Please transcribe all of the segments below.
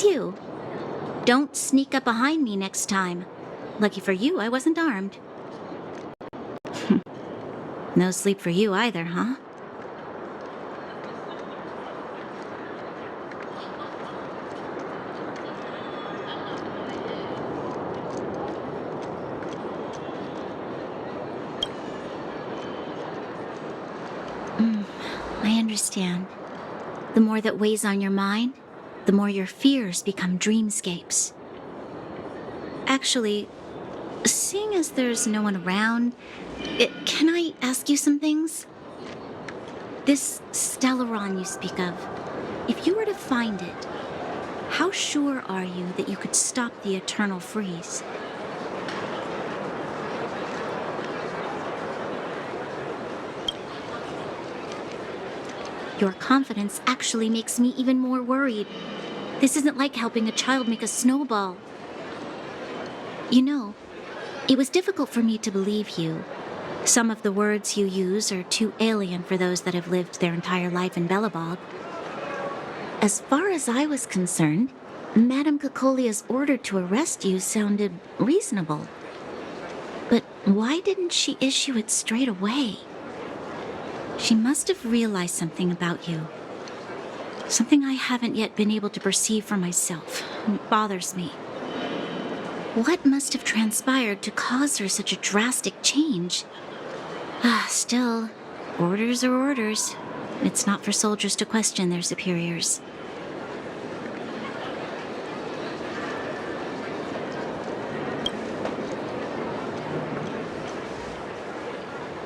It's you. Don't sneak up behind me next time. Lucky for you, I wasn't armed. No sleep for you either, huh? I understand. The more that weighs on your mind, the more your fears become dreamscapes. Actually, seeing as there's no one around, can I ask you some things? This Stellaron you speak of, if you were to find it, how sure are you that you could stop the eternal freeze? Your confidence actually makes me even more worried. This isn't like helping a child make a snowball. You know, it was difficult for me to believe you. Some of the words you use are too alien for those that have lived their entire life in Belobog. As far as I was concerned, Madame Cocolia's order to arrest you sounded reasonable. But why didn't she issue it straight away? She must have realized something about you. Something I haven't yet been able to perceive for myself. It bothers me. What must have transpired to cause her such a drastic change? Still, orders are orders. It's not for soldiers to question their superiors.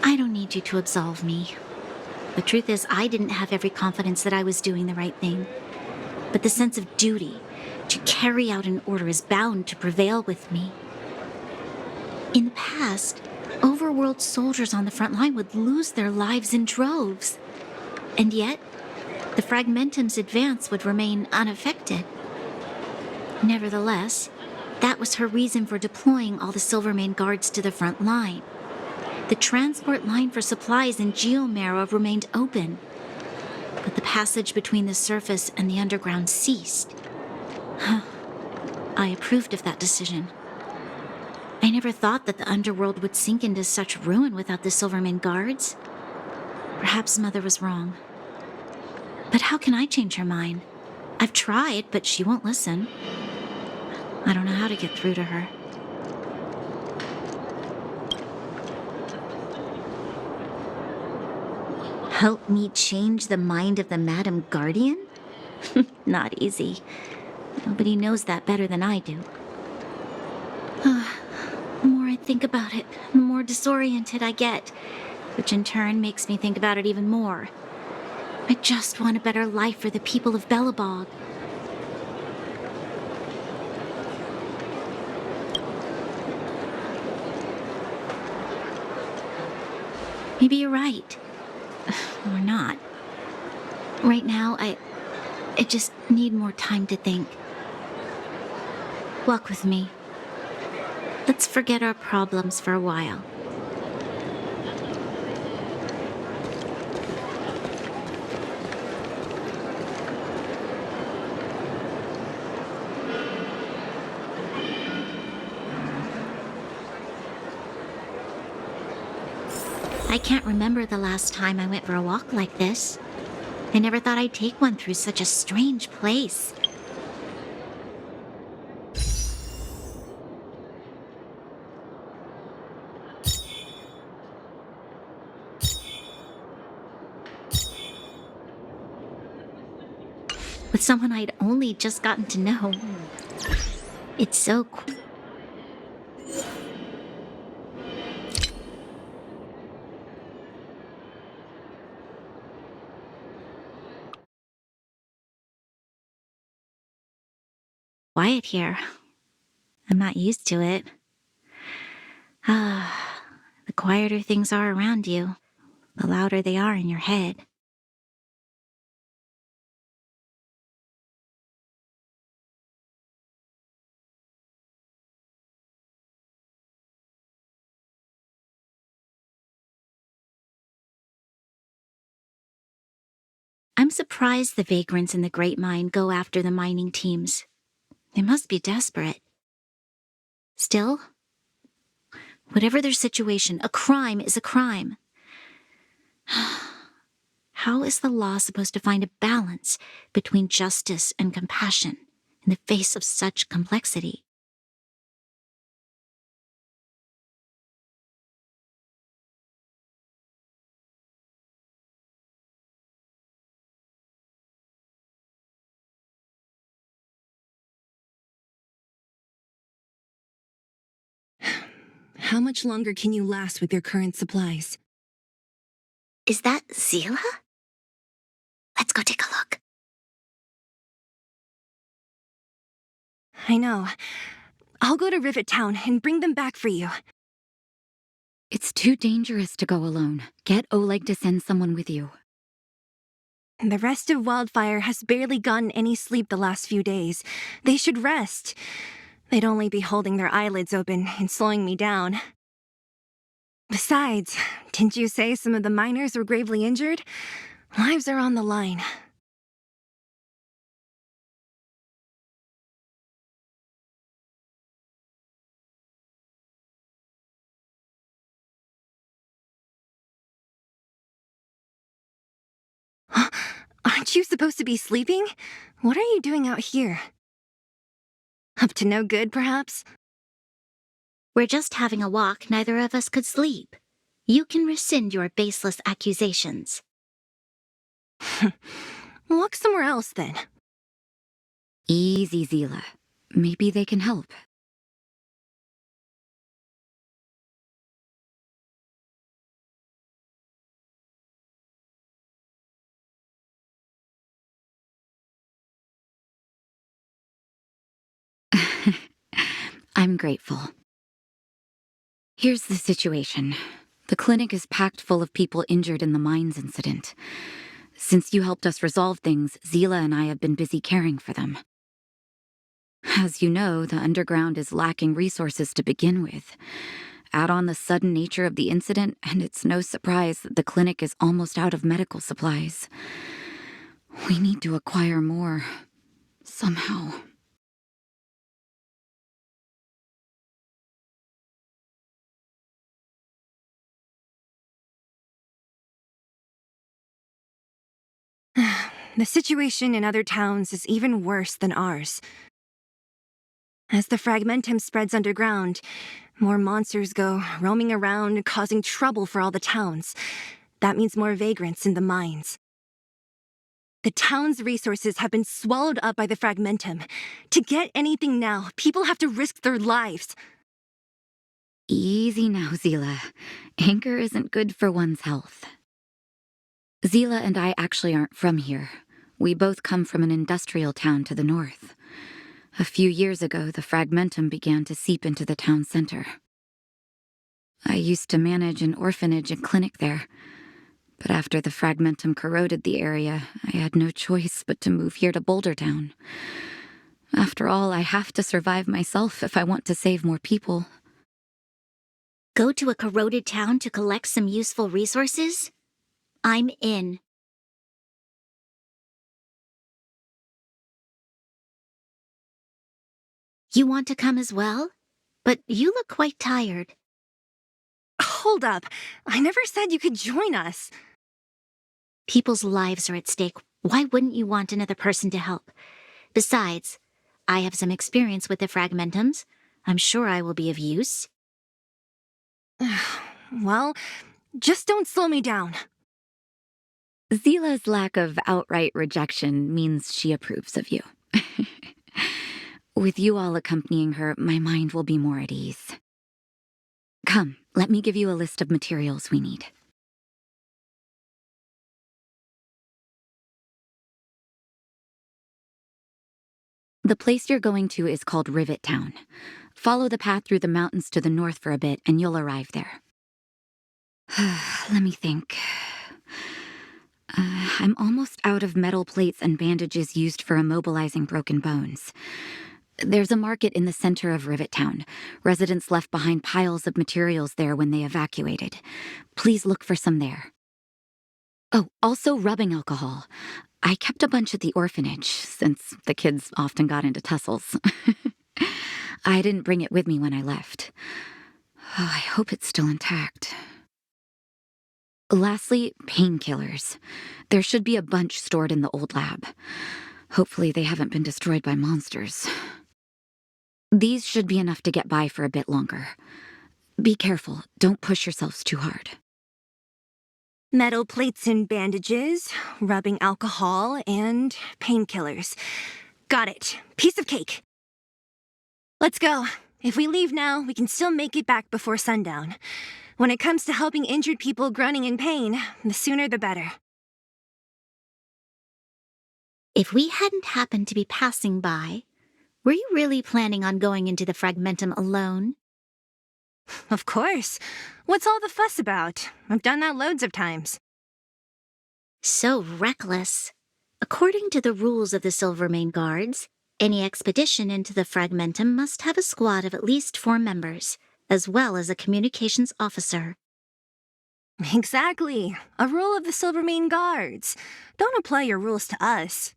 I don't need you to absolve me. The truth is, I didn't have every confidence that I was doing the right thing. But the sense of duty to carry out an order is bound to prevail with me. In the past, overworld soldiers on the front line would lose their lives in droves. And yet, the Fragmentum's advance would remain unaffected. Nevertheless, that was her reason for deploying all the Silvermane guards to the front line. The transport line for supplies in Geomera remained open, but the passage between the surface and the underground ceased. I approved of that decision. I never thought that the underworld would sink into such ruin without the Silvermane guards. Perhaps Mother was wrong. But how can I change her mind? I've tried, but she won't listen. I don't know how to get through to her. Help me change the mind of the Madam Guardian? Not easy. Nobody knows that better than I do. The more I think about it, the more disoriented I get, which in turn makes me think about it even more. I just want a better life for the people of Belobog. Maybe you're right. Or not. Right now, I just need more time to think. Walk with me. Let's forget our problems for a while. I can't remember the last time I went for a walk like this. I never thought I'd take one through such a strange place. With someone I'd only just gotten to know. It's so cool. Quiet here. I'm not used to it. The quieter things are around you, the louder they are in your head. I'm surprised the vagrants in the Great Mine go after the mining teams. They must be desperate. Still, whatever their situation, a crime is a crime. How is the law supposed to find a balance between justice and compassion in the face of such complexity? How much longer can you last with your current supplies? Is that Zila? Let's go take a look. I know. I'll go to Rivet Town and bring them back for you. It's too dangerous to go alone. Get Oleg to send someone with you. The rest of Wildfire has barely gotten any sleep the last few days. They should rest. They'd only be holding their eyelids open and slowing me down. Besides, didn't you say some of the miners were gravely injured? Lives are on the line. Aren't you supposed to be sleeping? What are you doing out here? Up to no good, perhaps? We're just having a walk. Neither of us could sleep. You can rescind your baseless accusations. Walk somewhere else, then. Easy, Zila. Maybe they can help. I'm grateful. Here's the situation. The clinic is packed full of people injured in the mines incident. Since you helped us resolve things, Zila and I have been busy caring for them. As you know, the underground is lacking resources to begin with. Add on the sudden nature of the incident, and it's no surprise that the clinic is almost out of medical supplies. We need to acquire more. Somehow. The situation in other towns is even worse than ours. As the fragmentum spreads underground, more monsters go roaming around, causing trouble for all the towns. That means more vagrants in the mines. The town's resources have been swallowed up by the fragmentum. To get anything now, people have to risk their lives. Easy now, Zila. Anger isn't good for one's health. Zila and I actually aren't from here. We both come from an industrial town to the north. A few years ago, the fragmentum began to seep into the town center. I used to manage an orphanage and clinic there. But after the fragmentum corroded the area, I had no choice but to move here to Boulder Town. After all, I have to survive myself if I want to save more people. Go to a corroded town to collect some useful resources? I'm in. You want to come as well? But you look quite tired. Hold up. I never said you could join us. People's lives are at stake. Why wouldn't you want another person to help? Besides, I have some experience with the fragmentums. I'm sure I will be of use. Well, just don't slow me down. Zila's lack of outright rejection means she approves of you. With you all accompanying her, my mind will be more at ease. Come, let me give you a list of materials we need. The place you're going to is called Rivet Town. Follow the path through the mountains to the north for a bit, and you'll arrive there. Let me think. I'm almost out of metal plates and bandages used for immobilizing broken bones. There's a market in the center of Rivet Town. Residents left behind piles of materials there when they evacuated. Please look for some there. Oh, also rubbing alcohol. I kept a bunch at the orphanage, since the kids often got into tussles. I didn't bring it with me when I left. Oh, I hope it's still intact. Lastly, painkillers. There should be a bunch stored in the old lab. Hopefully they haven't been destroyed by monsters. These should be enough to get by for a bit longer. Be careful, don't push yourselves too hard. Metal plates and bandages, rubbing alcohol, and painkillers. Got it. Piece of cake. Let's go. If we leave now, we can still make it back before sundown. When it comes to helping injured people groaning in pain, the sooner the better. If we hadn't happened to be passing by, were you really planning on going into the Fragmentum alone? Of course. What's all the fuss about? I've done that loads of times. So reckless. According to the rules of the Silvermane Guards, any expedition into the Fragmentum must have a squad of at least 4 members, as well as a communications officer. Exactly. A rule of the Silvermane Guards. Don't apply your rules to us.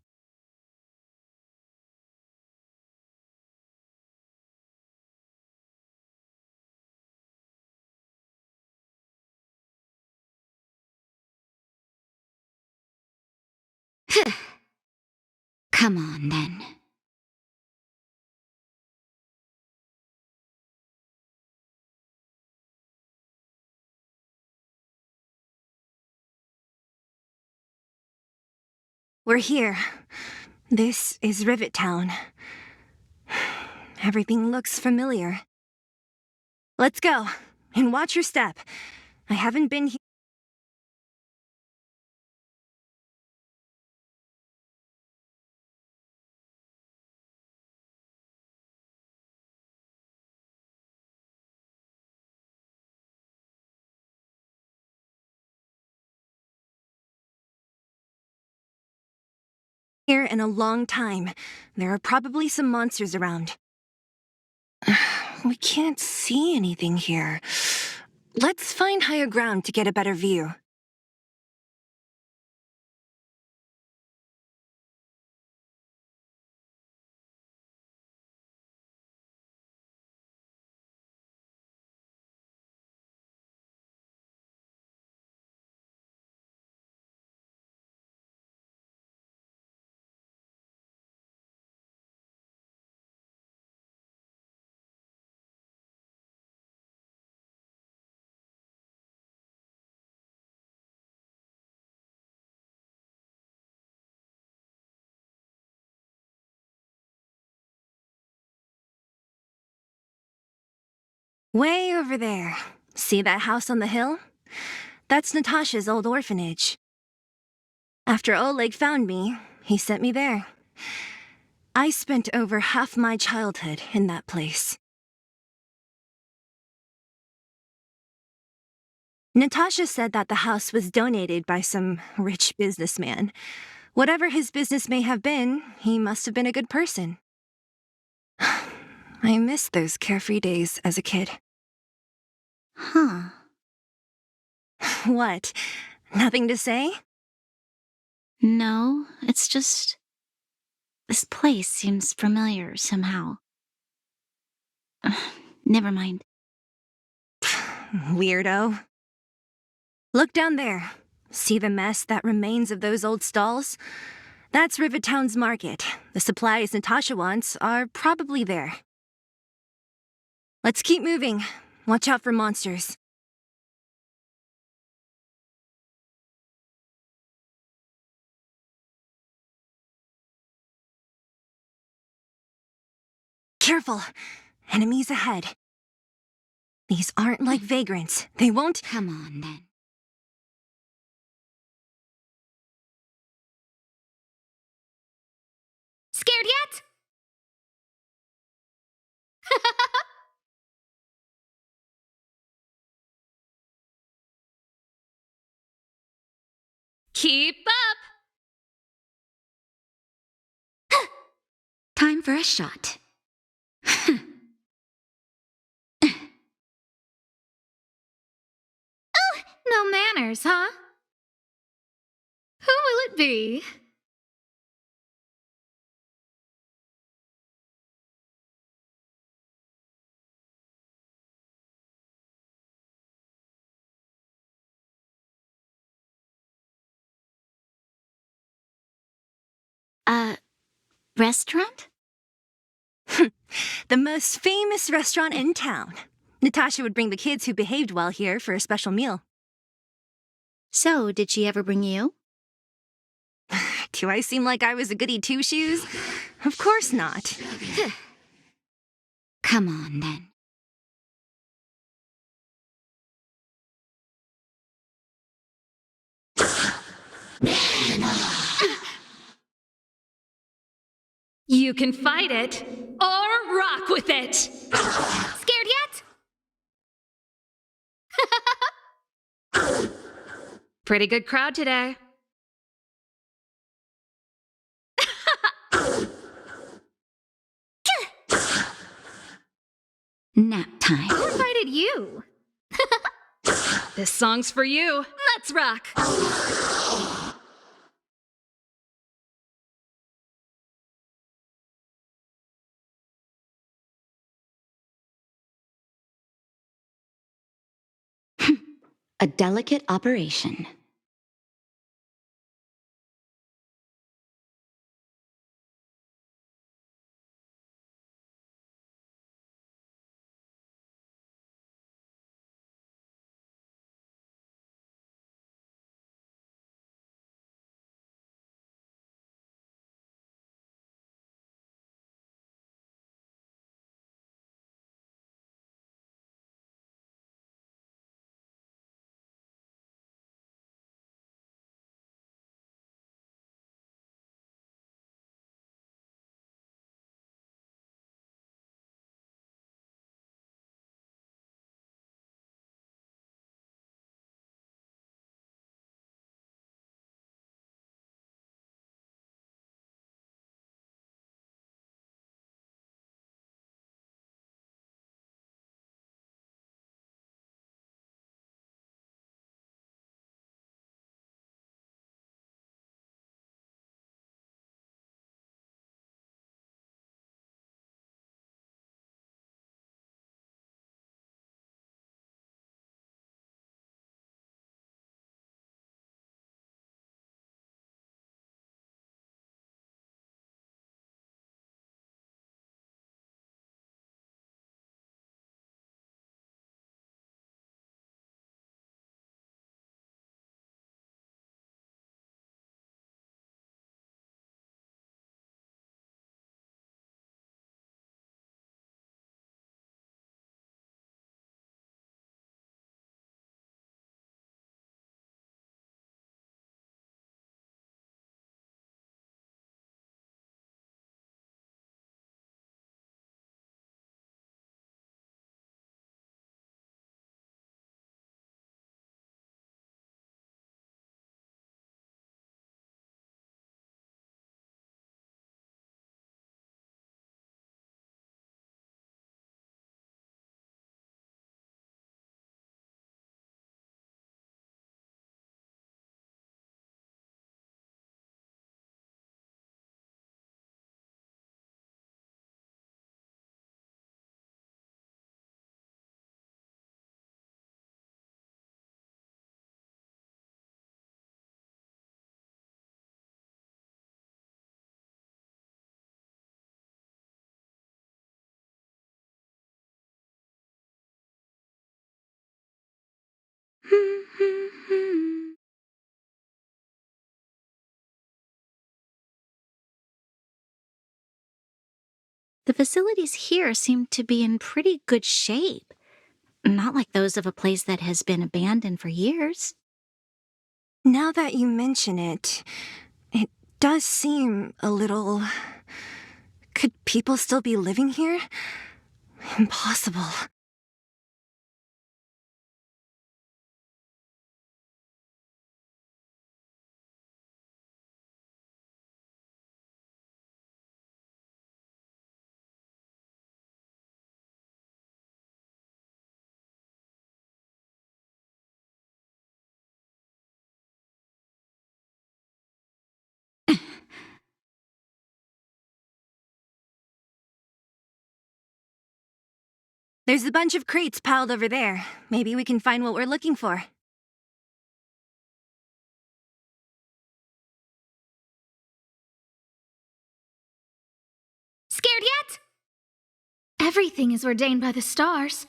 Come on, then. We're here. This is Rivet Town. Everything looks familiar. Let's go, and watch your step. I haven't been here in a long time. There are probably some monsters around. We can't see anything here. Let's find higher ground to get a better view. Way over there. See that house on the hill? That's Natasha's old orphanage. After Oleg found me, he sent me there. I spent over half my childhood in that place. Natasha said that the house was donated by some rich businessman. Whatever his business may have been, he must have been a good person. I miss those carefree days as a kid. Huh. What? Nothing to say? No, it's just... this place seems familiar somehow. Never mind. Weirdo. Look down there. See the mess that remains of those old stalls? That's Rivet Town's market. The supplies Natasha wants are probably there. Let's keep moving. Watch out for monsters. Careful. Enemies ahead. These aren't like vagrants. They won't— Come on, then. Scared yet? Keep up! Time for a shot. No manners, huh? Who will it be? Restaurant? The most famous restaurant in town. Natasha would bring the kids who behaved well here for a special meal. So, did she ever bring you? Do I seem like I was a goody two-shoes? Of course not. Come on, then. You can fight it, or rock with it! Scared yet? Pretty good crowd today. Nap time. Who invited you? This song's for you. Let's rock! A delicate operation. The facilities here seem to be in pretty good shape. Not like those of a place that has been abandoned for years. Now that you mention it, it does seem a little... Could people still be living here? Impossible. There's a bunch of crates piled over there. Maybe we can find what we're looking for. Everything is ordained by the stars.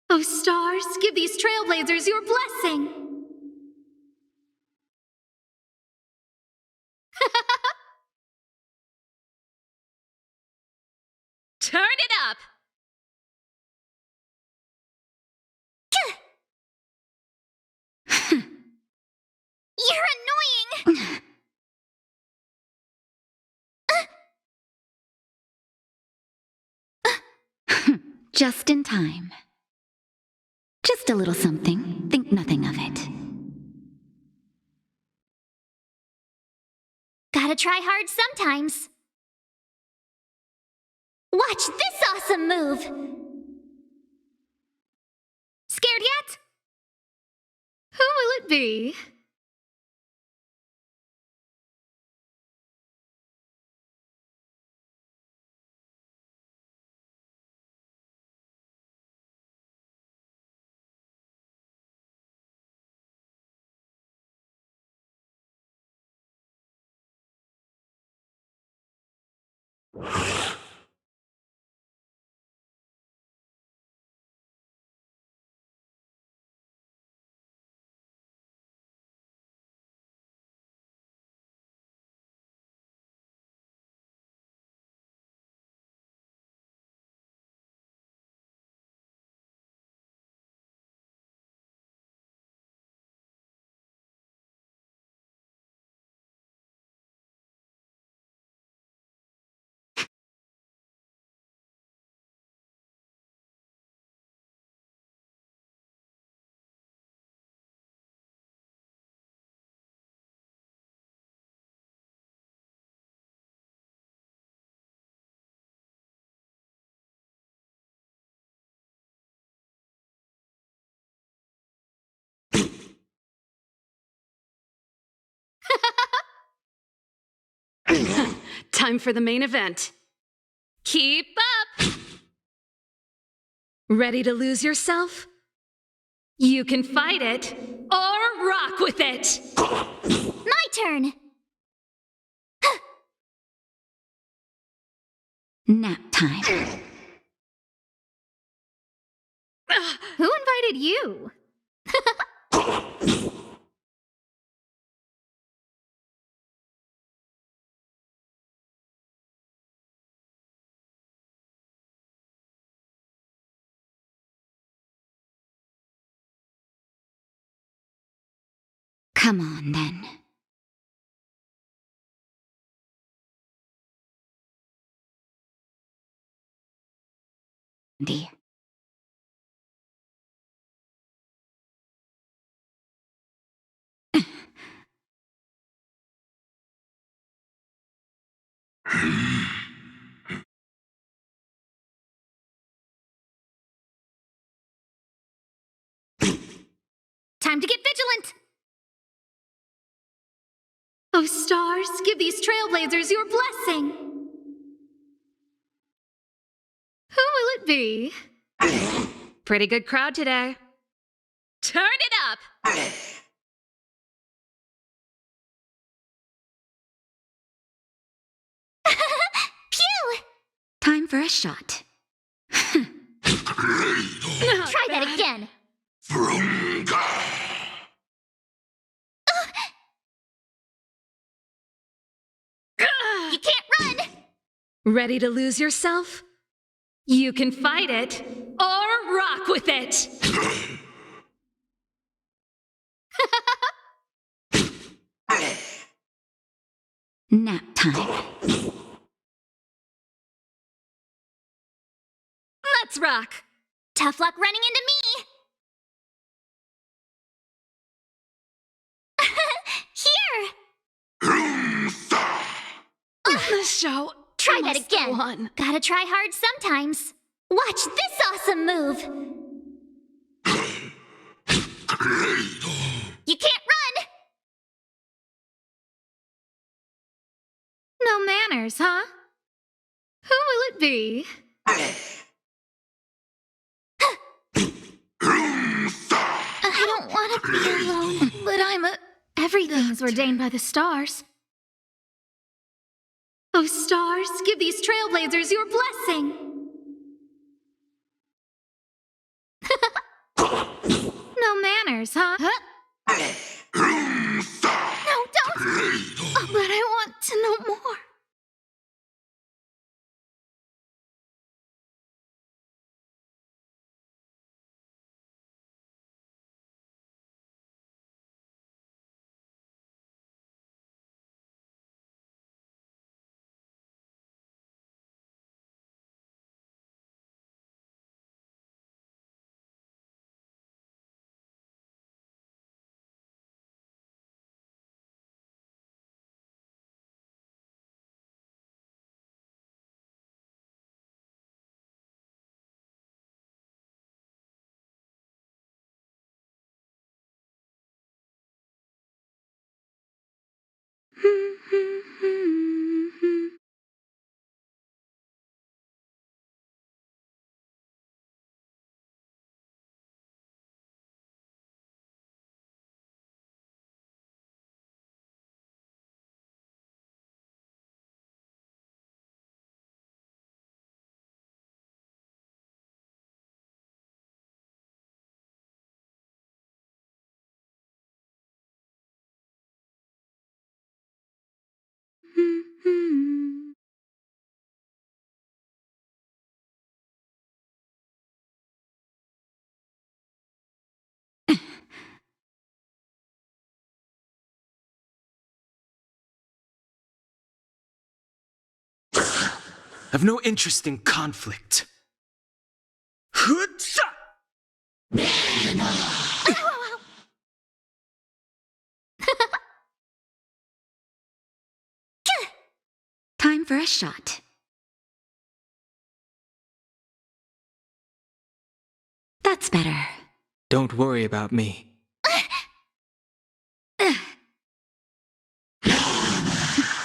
Oh, stars, give these trailblazers your blessing. Turn it up! You're annoying! Just in time. Just a little something. Think nothing of it. Gotta try hard sometimes. Watch this awesome move! Scared yet? Who will it be? Time for the main event. Keep up! Ready to lose yourself? You can fight it, or rock with it! My turn! Nap time. Who invited you? Come on, then. Andy. Time to get vigilant! Oh, stars, give these trailblazers your blessing! Who will it be? Pretty good crowd today. Turn it up! Phew! Time for a shot. Try that again! You can't run! Ready to lose yourself? You can fight it, or rock with it! Nap time. Let's rock! Tough luck running into me! Here! The show Try that must go again! on. Gotta try hard sometimes. Watch this awesome move! You can't run! No manners, huh? Who will it be? I don't want to be alone, but everything's ordained by the stars. Oh, stars, give these trailblazers your blessing. manners, huh? No, don't! Oh, but I want to know more. I've no interest in conflict. Time for a shot. That's better. Don't worry about me.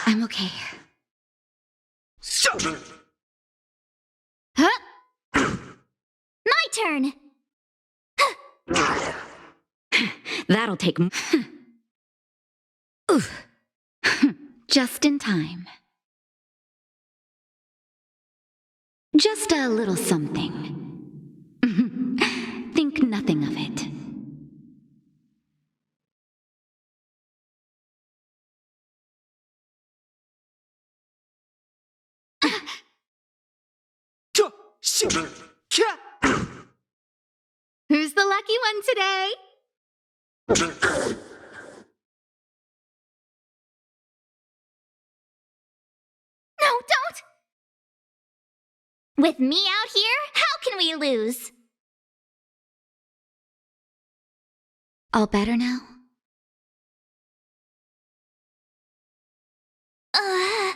I'm okay. Huh? My turn! That'll take Oof. Just in time. Just a little something. Think nothing of it. Who's the lucky one today? No, don't! With me out here, how can we lose? All better now? Uh...